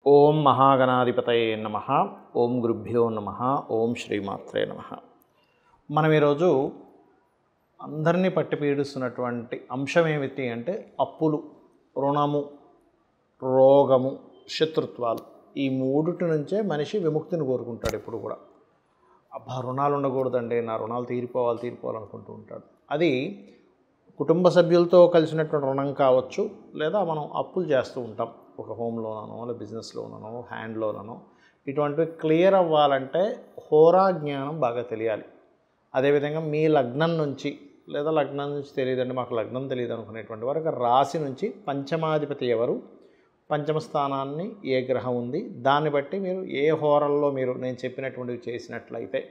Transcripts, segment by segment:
ఓం మహాగణాధిపతయే నమః. ఓం గురుభ్యో నమః. ఓం శ్రీమాత్రే నమః. మనం ఈరోజు అందరినీ పట్టి పీడిస్తున్నటువంటి అంశం ఏమిటి అంటే అప్పులు, రుణము, రోగము, శత్రుత్వాలు. ఈ మూడిటి నుంచే మనిషి విముక్తిని కోరుకుంటాడు. ఇప్పుడు కూడా అబ్బా రుణాలు ఉండకూడదండి, నా రుణాలు తీరిపోవాలనుకుంటూ ఉంటాడు. అది కుటుంబ సభ్యులతో కలిసినటువంటి రుణం కావచ్చు, లేదా మనం అప్పులు చేస్తూ ఉంటాం. ఒక హోమ్ లోనో, లేదా బిజినెస్ లోనో, హ్యాండ్ లోనో. ఇటువంటివి క్లియర్ అవ్వాలంటే హోరా జ్ఞానం బాగా తెలియాలి. అదేవిధంగా మీ లగ్నం నుంచి, లేదా లగ్నం నుంచి తెలియదండి మాకు లగ్నం తెలియదు అనుకునేటువంటి వారికి రాశి నుంచి పంచమాధిపతి ఎవరు, పంచమ స్థానాన్ని ఏ గ్రహం ఉంది, దాన్ని బట్టి మీరు ఏ హోరల్లో మీరు నేను చెప్పినటువంటివి చేసినట్లయితే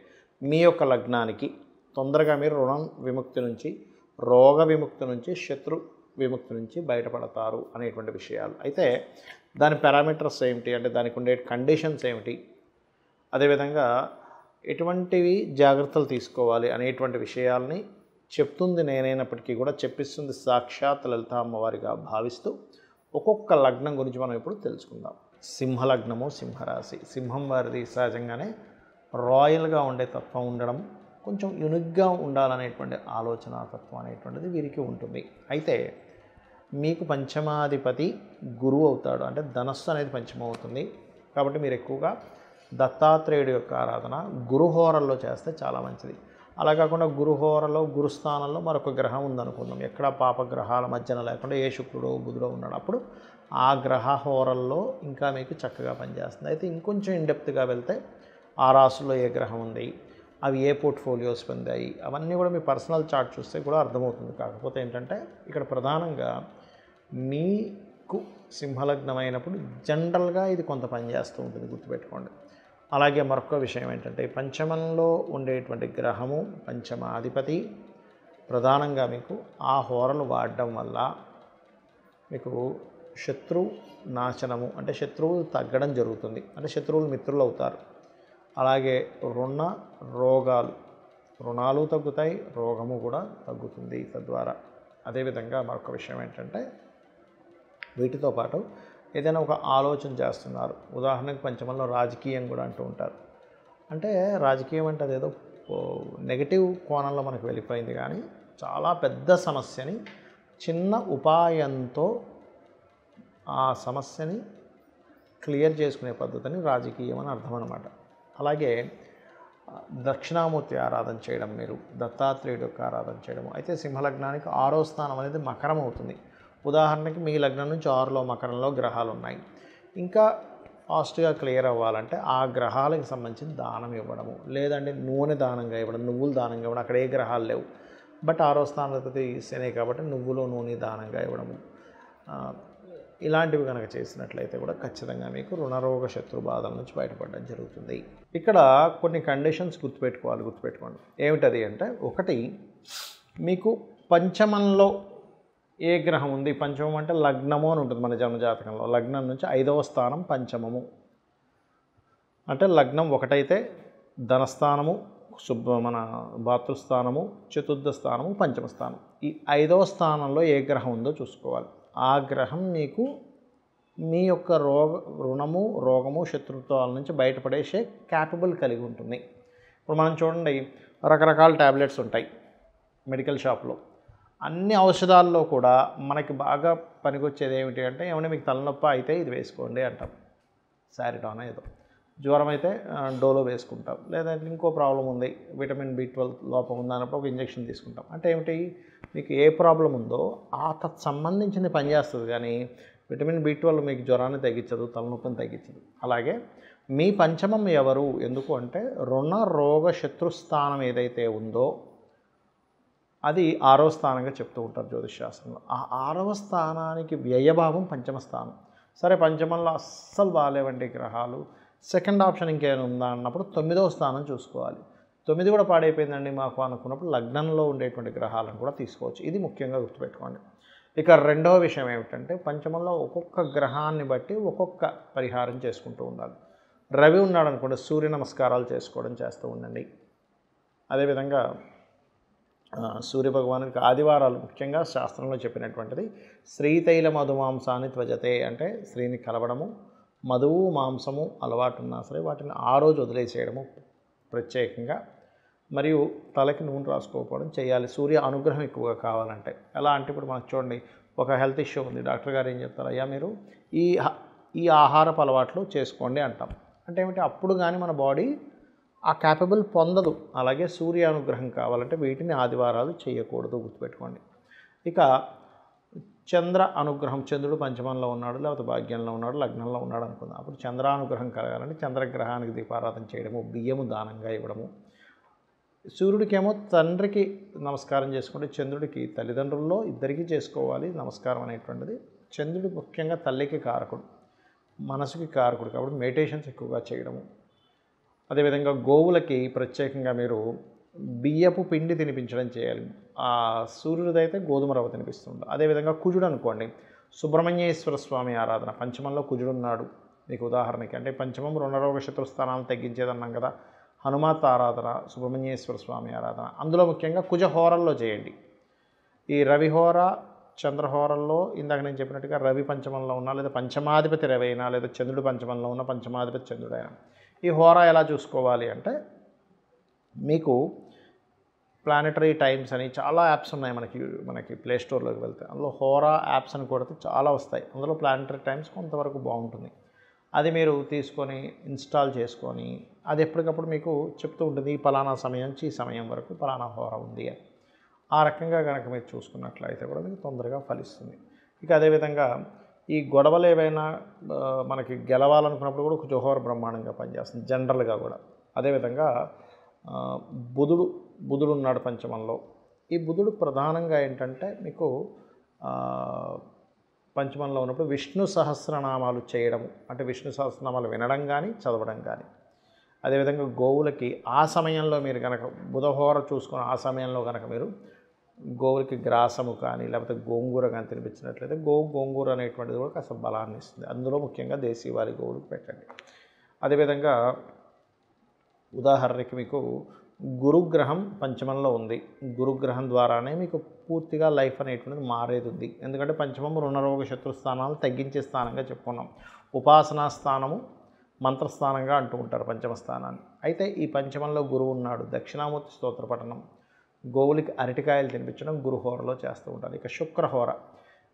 మీ యొక్క లగ్నానికి తొందరగా మీరు రుణం విముక్తి నుంచి, రోగ విముక్తి నుంచి, శత్రు విముక్తి నుంచి బయటపడతారు అనేటువంటి విషయాలు. అయితే దాని పారామీటర్స్ ఏమిటి అంటే దానికి ఉండే కండిషన్స్ ఏమిటి, అదేవిధంగా ఎటువంటివి జాగ్రత్తలు తీసుకోవాలి అనేటువంటి విషయాల్ని చెప్తుంది నేనైనప్పటికీ కూడా చెప్పిస్తుంది సాక్షాత్ లలిత అమ్మవారిగా భావిస్తూ ఒక్కొక్క లగ్నం గురించి మనం ఇప్పుడు తెలుసుకుందాం. సింహలగ్నము, సింహరాశి. సింహం వారిది సహజంగానే రాయల్గా ఉండే తత్వం ఉండడం, కొంచెం యునిక్గా ఉండాలనేటువంటి ఆలోచన తత్వం అనేటువంటిది వీరికి ఉంటుంది. అయితే మీకు పంచమాధిపతి గురువు అవుతాడు, అంటే ధనస్సు అనేది పంచమం అవుతుంది. కాబట్టి మీరు ఎక్కువగా దత్తాత్రేయుడి యొక్క ఆరాధన గురుహోరల్లో చేస్తే చాలా మంచిది. అలా కాకుండా గురుహోరలో గురుస్థానంలో మరొక గ్రహం ఉందనుకుందాం, ఎక్కడ పాపగ్రహాల మధ్యన లేకుండా ఏ శుక్రుడో బుధుడో ఉన్నాడు, అప్పుడు ఆ గ్రహ హోరల్లో ఇంకా మీకు చక్కగా పనిచేస్తుంది. అయితే ఇంకొంచెం ఇన్డెప్త్గా వెళ్తే ఆ రాశుల్లో ఏ గ్రహం ఉంది, అవి ఏ పోర్ట్ఫోలియోస్ పొందాయి, అవన్నీ కూడా మీ పర్సనల్ చార్ట్ చూస్తే కూడా అర్థమవుతుంది. కాకపోతే ఏంటంటే ఇక్కడ ప్రధానంగా మీకు సింహలగ్నం అయినప్పుడు జనరల్గా ఇది కొంత పనిచేస్తూ ఉంటుంది, గుర్తుపెట్టుకోండి. అలాగే మరొక విషయం ఏంటంటే పంచమంలో ఉండేటువంటి గ్రహము పంచమాధిపతి ప్రధానంగా మీకు ఆ హోరలు వాడడం వల్ల మీకు శత్రు నాశనము, అంటే శత్రువులు తగ్గడం జరుగుతుంది, అంటే శత్రువులు మిత్రులు అవుతారు. అలాగే రుణాలు తగ్గుతాయి, రోగము కూడా తగ్గుతుంది తద్వారా. అదేవిధంగా మరొక విషయం ఏంటంటే వీటితో పాటు ఏదైనా ఒక ఆలోచన చేస్తున్నారు, ఉదాహరణకు పంచమంలో రాజకీయం కూడా అంటూ ఉంటారు. అంటే రాజకీయం అంటే అదేదో నెగటివ్ కోణంలో మనకు వెళ్ళిపోయింది, కానీ చాలా పెద్ద సమస్యని చిన్న ఉపాయంతో ఆ సమస్యని క్లియర్ చేసుకునే పద్ధతిని రాజకీయం అని అర్థం అన్నమాట. అలాగే దక్షిణామూర్తి ఆరాధన చేయడం, మీరు దత్తాత్రేయుడు యొక్క ఆరాధన చేయడం. అయితే సింహలగ్నానికి 6వ స్థానం అనేది మకరం అవుతుంది. ఉదాహరణకి మీ లగ్నం నుంచి 6లో మకరంలో గ్రహాలు ఉన్నాయి. ఇంకా ఫాస్ట్గా క్లియర్ అవ్వాలంటే ఆ గ్రహాలకు సంబంధించిన దానం ఇవ్వడము, లేదంటే నూనె దానంగా ఇవ్వడం, నువ్వులు దానంగా ఇవ్వడం. అక్కడ ఏ గ్రహాలు లేవు, బట్ 6వ స్థానాధిపతి శనే కాబట్టి నువ్వులు నూనె దానంగా ఇవ్వడము, ఇలాంటివి కనుక చేసినట్లయితే కూడా ఖచ్చితంగా మీకు రుణరోగ శత్రు బాధల నుంచి బయటపడడం జరుగుతుంది. ఇక్కడ కొన్ని కండిషన్స్ గుర్తుపెట్టుకోండి. ఏమిటది అంటే, ఒకటి మీకు పంచమంలో ఏ గ్రహం ఉంది, పంచమం అంటే లగ్నము అని ఉంటుంది మన జన్మజాతకంలో. లగ్నం నుంచి 5వ స్థానం పంచమము, అంటే లగ్నం ఒకటైతే ధనస్థానము, మన భాతృస్థానము, చతుర్థ స్థానము, పంచమ స్థానం. ఈ 5వ స్థానంలో ఏ గ్రహం ఉందో చూసుకోవాలి. ఆ గ్రహం మీకు మీ యొక్క రుణము, రోగము, శత్రుత్వాల నుంచి బయటపడేసే క్యాపబుల్ కలిగి ఉంటుంది. ఇప్పుడు మనం చూడండి, రకరకాల ట్యాబ్లెట్స్ ఉంటాయి మెడికల్ షాప్లో. అన్ని ఔషధాల్లో కూడా మనకి బాగా పనికొచ్చేది ఏమిటి అంటే, ఏమైనా మీకు తలనొప్పి అయితే ఇది వేసుకోండి అంటాం, సారిటాన్ ఏదో. జ్వరం అయితే డోలో వేసుకుంటాం, లేదంటే ఇంకో ప్రాబ్లం ఉంది, విటమిన్ B12 లోపం ఉందన్నప్పుడు ఒక ఇంజెక్షన్ తీసుకుంటాం. అంటే ఏమిటి, మీకు ఏ ప్రాబ్లం ఉందో ఆ సంబంధించింది పనిచేస్తుంది, కానీ విటమిన్ B12 మీకు జ్వరాన్ని తగ్గించదు, తలనొప్పిని తగ్గించదు. అలాగే మీ పంచమం ఎవరు, ఎందుకు అంటే రుణ రోగ శత్రుస్థానం ఏదైతే ఉందో అది 6వ స్థానంగా చెప్తూ ఉంటారు జ్యోతిషశాస్త్రంలో. ఆ 6వ స్థానానికి వ్యయభావం పంచమ స్థానం. సరే పంచమంలో అస్సలు బాగాలేవండి గ్రహాలు, సెకండ్ ఆప్షన్ ఇంకేమైనా ఉందా అన్నప్పుడు 9వ స్థానం చూసుకోవాలి. 9 కూడా పాడైపోయిందండి మాకు అనుకున్నప్పుడు లగ్నంలో ఉండేటువంటి గ్రహాలను కూడా తీసుకోవచ్చు. ఇది ముఖ్యంగా గుర్తుపెట్టుకోండి. ఇక రెండవ విషయం ఏమిటంటే, పంచమంలో ఒక్కొక్క గ్రహాన్ని బట్టి ఒక్కొక్క పరిహారం చేసుకుంటూ ఉండాలి. రవి ఉన్నాడు అనుకోండి, సూర్య నమస్కారాలు చేస్తూ ఉండండి. అదేవిధంగా సూర్యభగవానుడికి ఆదివారాలు ముఖ్యంగా శాస్త్రంలో చెప్పినటువంటిది శ్రీతైల మధుమాంసాన్ని త్వజతే, అంటే స్త్రీని కలవడము, మధువు మాంసము అలవాటు ఉన్నా సరే వాటిని ఆ రోజు వదిలేసేయడము ప్రత్యేకంగా, మరియు తలకి నూనె రాసుకోకపోవడం చేయాలి. సూర్య అనుగ్రహం ఎక్కువగా కావాలంటే. ఎలా అంటే ఇప్పుడు మనకు చూడండి, ఒక హెల్త్ ఇష్యూ ఉంది, డాక్టర్ గారు ఏం చెప్తారు, అయ్యా మీరు ఈ ఈ ఆహారపు అలవాట్లు చేసుకోండి అంటాం. అంటే ఏమిటి, అప్పుడు కానీ మన బాడీ ఆ క్యాపబుల్ పొందదు. అలాగే సూర్య అనుగ్రహం కావాలంటే వీటిని ఆదివారాలు చేయకూడదు, గుర్తుపెట్టుకోండి. ఇక చంద్ర అనుగ్రహం, చంద్రుడు పంచమంలో ఉన్నాడు, లేకపోతే భాగ్యంలో ఉన్నాడు, లగ్నంలో ఉన్నాడు అనుకుందాం. అప్పుడు చంద్రానుగ్రహం కలగాలంటే చంద్రగ్రహానికి దీపారాధన చేయడము, బియ్యము దానంగా ఇవ్వడము. సూర్యుడికేమో తండ్రికి నమస్కారం చేసుకుంటే, చంద్రుడికి తల్లిదండ్రుల్లో ఇద్దరికీ చేసుకోవాలి నమస్కారం అనేటువంటిది. చంద్రుడు ముఖ్యంగా తల్లికి కారకుడు, మనసుకి కారకుడు, కాబట్టి మెడిటేషన్స్ ఎక్కువగా చేయడము. అదేవిధంగా గోవులకి ప్రత్యేకంగా మీరు బియ్యపు పిండి తినిపించడం చేయాలి. ఆ సూర్యుడిదైతే గోధుమ రవ్వ తినిపిస్తుంటారు. అదేవిధంగా కుజుడు అనుకోండి, సుబ్రహ్మణ్యేశ్వర స్వామి ఆరాధన, పంచమంలో కుజుడు ఉన్నాడు. మీకు ఉదాహరణకి అంటే పంచమం రుణరోగ శత్రుస్థానాలను తగ్గించేదన్నాం కదా, హనుమాత్ ఆరాధన, సుబ్రహ్మణ్యేశ్వర స్వామి ఆరాధన, అందులో ముఖ్యంగా కుజహోరల్లో చేయండి. ఈ రవిహోర చంద్రహోరల్లో ఇందాక నేను చెప్పినట్టుగా రవి పంచమంలో ఉన్నా, లేదా పంచమాధిపతి రవి అయినా, లేదా చంద్రుడు పంచమంలో ఉన్న పంచమాధిపతి చంద్రుడైనా, ఈ హోరా ఎలా చూసుకోవాలి అంటే, మీకు ప్లానెటరీ టైమ్స్ అని చాలా యాప్స్ ఉన్నాయి మనకి ప్లే స్టోర్లోకి వెళ్తే, అందులో హోరా యాప్స్ అని కొడితే చాలా వస్తాయి. అందులో ప్లానెటరీ టైమ్స్ కొంతవరకు బాగుంటుంది. అది మీరు తీసుకొని ఇన్స్టాల్ చేసుకొని, అది ఎప్పటికప్పుడు మీకు చెప్తూ ఉంటుంది, ఈ పలానా సమయం నుంచి ఈ సమయం వరకు పలానా హోరా ఉంది అని. ఆ రకంగా కనుక మీరు చూసుకున్నట్లయితే కూడా మీకు తొందరగా ఫలిస్తుంది. ఇక అదేవిధంగా ఈ గొడవలు ఏవైనా మనకి గెలవాలనుకున్నప్పుడు కూడా కుజహోర బ్రహ్మాండంగా పనిచేస్తుంది జనరల్గా కూడా. అదేవిధంగా బుధుడు ఉన్నాడు పంచమంలో. ఈ బుధుడు ప్రధానంగా ఏంటంటే మీకు పంచమంలో ఉన్నప్పుడు విష్ణు సహస్రనామాలు చేయడము, అంటే విష్ణు సహస్రనామాలు వినడం కానీ చదవడం కానీ. అదేవిధంగా గోవులకి ఆ సమయంలో మీరు కనుక బుధహోర చూసుకొని ఆ సమయంలో కనుక మీరు గోవులకి గ్రాసము కానీ లేకపోతే గోంగూర కానీ తినిపించినట్లయితే గోంగూర అనేటువంటిది కూడా కాస్త బలాన్ని ఇస్తుంది. అందులో ముఖ్యంగా దేశీవాళి గోవులకు పెట్టండి. అదేవిధంగా ఉదాహరణకి మీకు గురుగ్రహం పంచమంలో ఉంది. గురుగ్రహం ద్వారానే మీకు పూర్తిగా లైఫ్ అనేటువంటిది మారేది ఉంది. ఎందుకంటే పంచమం రుణరోగ శత్రు స్థానాలు తగ్గించే స్థానంగా చెప్పుకున్నాం. ఉపాసనా స్థానము మంత్రస్థానంగా అంటూ ఉంటారు పంచమ స్థానాన్ని. అయితే ఈ పంచమంలో గురువు ఉన్నాడు. దక్షిణామూర్తి స్తోత్ర పఠనం, గోవులకి అరటికాయలు తినిపించడం గురుహోరలో చేస్తూ ఉంటారు. ఇక శుక్రహోర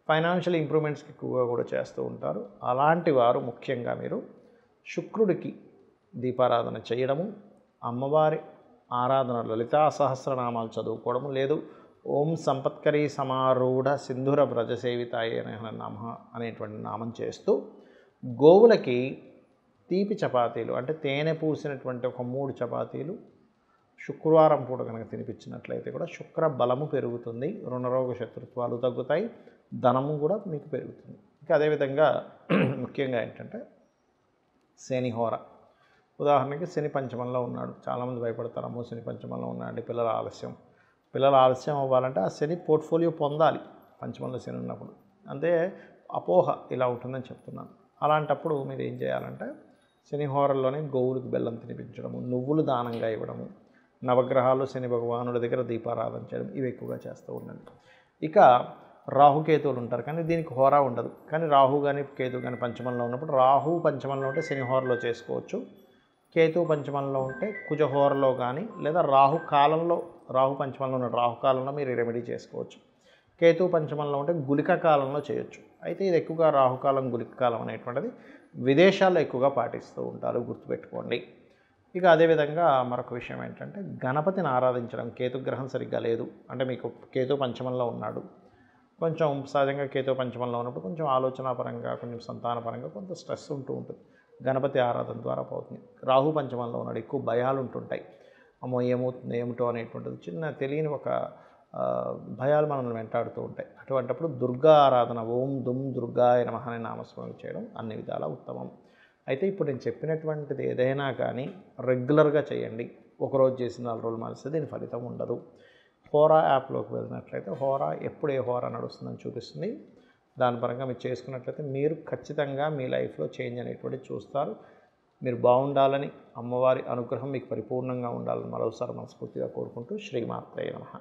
ఫైనాన్షియల్ ఇంప్రూవ్మెంట్స్కి ఎక్కువగా కూడా చేస్తూ ఉంటారు. అలాంటి వారు ముఖ్యంగా మీరు శుక్రుడికి దీపారాధన చేయడము, అమ్మవారి ఆరాధన లలితా సహస్రనామాలు చదువుకోవడము, లేదు ఓం సంపత్కరీ సమారూఢ సింధుర వ్రజసేవితాయ నమ అనేటువంటి నామం చేస్తూ గోవులకి తీపి చపాతీలు అంటే తేనె పూసినటువంటి ఒక 3 చపాతీలు శుక్రవారం పూట కనుక తినిపించినట్లయితే కూడా శుక్ర బలము పెరుగుతుంది, రుణరోగ శత్రుత్వాలు తగ్గుతాయి, ధనము కూడా మీకు పెరుగుతుంది. ఇంకా అదేవిధంగా ముఖ్యంగా ఏంటంటే శనిహోర. ఉదాహరణకి శని పంచమంలో ఉన్నాడు. చాలామంది భయపడతారు, అమ్మో శని పంచమంలో ఉన్నాయండి, పిల్లలు ఆలస్యం అవ్వాలంటే ఆ శని పోర్ట్ఫోలియో పొందాలి పంచమంలో శని ఉన్నప్పుడు. అంటే అపోహ ఇలా ఉంటుందని చెప్తున్నాను. అలాంటప్పుడు మీరు ఏం చేయాలంటే శనిహోరల్లోనే గోవులకు బెల్లం తినిపించడము, నువ్వులు దానంగా ఇవ్వడము, నవగ్రహాలు శని భగవానుడి దగ్గర దీపారాధన చేయడం, ఇవి ఎక్కువగా చేస్తూ ఉండండి. ఇక రాహుకేతువులు ఉంటారు, కానీ దీనికి హోరా ఉండదు. కానీ రాహు కానీ కేతు కానీ పంచమంలో ఉన్నప్పుడు, రాహు పంచమంలో ఉంటే శనిహోరలో చేసుకోవచ్చు, కేతు పంచమంలో ఉంటే కుజహోరలో కానీ, లేదా రాహు పంచమంలో ఉన్న రాహుకాలంలో మీరు రెమెడీ చేసుకోవచ్చు. కేతు పంచమంలో ఉంటే గుళిక కాలంలో చేయొచ్చు. అయితే ఇది ఎక్కువగా రాహుకాలం గుళిక కాలం అనేటువంటిది విదేశాల్లో ఎక్కువగా పాటిస్తూ ఉంటారు, గుర్తుపెట్టుకోండి. ఇక అదేవిధంగా మరొక విషయం ఏంటంటే గణపతిని ఆరాధించడం. కేతుగ్రహం సరిగ్గా లేదు అంటే మీకు కేతు పంచమంలో ఉన్నాడు, కొంచెం సహజంగా కేతు పంచమంలో ఉన్నప్పుడు కొంచెం ఆలోచనాపరంగా కొంచెం సంతానపరంగా కొంత స్ట్రెస్ ఉంటూ ఉంటుంది. గణపతి ఆరాధన ద్వారా పోతుంది. రాహు పంచమంలో ఉన్నాడు, ఎక్కువ భయాలు ఉంటుంటాయి, అమ్మో ఏమవుతుంది ఏమిటో అనేటువంటిది చిన్న తెలియని ఒక భయాలు మనల్ని వెంటాడుతూ ఉంటాయి. అటువంటిప్పుడు దుర్గా ఆరాధన, ఓం దుమ్ దుర్గాయ నమః అనే నామస్మరణ చేయడం అన్ని విధాలా ఉత్తమం. అయితే ఇప్పుడు నేను చెప్పినటువంటిది ఏదైనా కానీ రెగ్యులర్గా చేయండి. ఒకరోజు చేసి 4 రోజులు మానేస్తే దీని ఫలితం ఉండదు. హోరా యాప్లోకి వెళ్ళినట్లయితే హోరా ఎప్పుడు ఏ హోరా నడుస్తుందని చూపిస్తుంది. దాని పరంగా మీరు చేసుకున్నట్లయితే మీరు ఖచ్చితంగా మీ లైఫ్లో చేంజ్ అనేటువంటిది చూస్తారు. మీరు బాగుండాలని, అమ్మవారి అనుగ్రహం మీకు పరిపూర్ణంగా ఉండాలని మరోసారి మనస్ఫూర్తిగా కోరుకుంటూ శ్రీమాత్రే నమః.